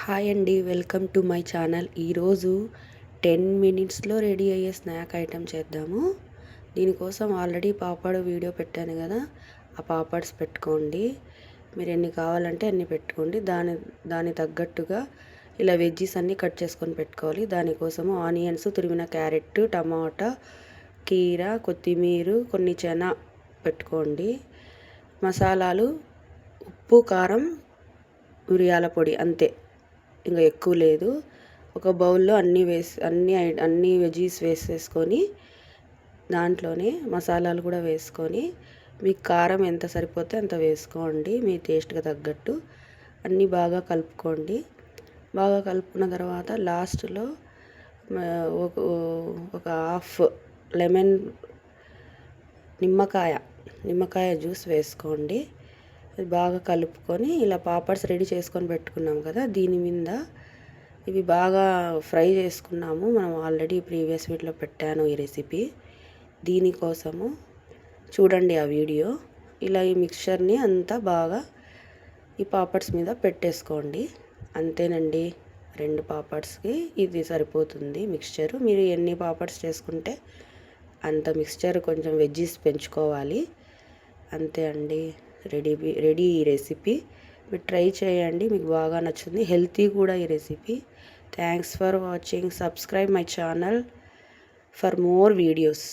Hi అండి, welcome to my channel. ఈరోజు 10 మినిట్స్లో రెడీ అయ్యే స్నాక్ ఐటెం చేద్దాము. దీనికోసం ఆల్రెడీ పాపడ్ వీడియో పెట్టాను కదా, ఆ పాపడ్స్ పెట్టుకోండి. మీరు ఎన్ని కావాలంటే అన్ని పెట్టుకోండి. దాని తగ్గట్టుగా ఇలా వెజ్జీస్ అన్నీ కట్ చేసుకొని పెట్టుకోవాలి. దానికోసము ఆనియన్స్, తురిమిన క్యారెట్, టమాటా, కీర, కొత్తిమీర, కొన్ని చెనా పెట్టుకోండి. మసాలాలు ఉప్పు, కారం, మిరియాల పొడి అంతే, ఇంకా ఎక్కువ లేదు. ఒక బౌల్లో అన్ని వెజీస్ వేసేసుకొని దాంట్లోనే మసాలాలు కూడా వేసుకొని మీకు కారం ఎంత సరిపోతే అంత వేసుకోండి, మీ టేస్ట్కి తగ్గట్టు. అన్నీ బాగా కలుపుకోండి. బాగా కలుపుకున్న తర్వాత లాస్ట్లో ఒక హాఫ్ లెమన్ నిమ్మకాయ జ్యూస్ వేసుకోండి. బాగా కలుపుకొని ఇలా పాపడ్స్ రెడీ చేసుకొని పెట్టుకున్నాం కదా, దీని మీద ఇవి బాగా ఫ్రై చేసుకున్నాము. మనం ఆల్రెడీ ప్రీవియస్ వీడియోలో పెట్టాను ఈ రెసిపీ. దీనికోసము చూడండి ఆ వీడియో. ఇలా ఈ మిక్చర్ని అంతా బాగా ఈ పాపడ్స్ మీద పెట్టేసుకోండి. అంతేనండి, 2 పాపడ్స్కి ఇది సరిపోతుంది మిక్స్చర్. మీరు ఎన్ని పాపడ్స్ చేసుకుంటే అంత మిక్స్చర్, కొంచెం వెజ్జీస్ పెంచుకోవాలి. అంతే అండి, రెడీ ఈ రెసిపీ. మీరు ట్రై చేయండి, మీకు బాగా నచ్చుతుంది. హెల్తీ కూడా ఈ recipe. Thanks for watching. Subscribe my channel for more videos.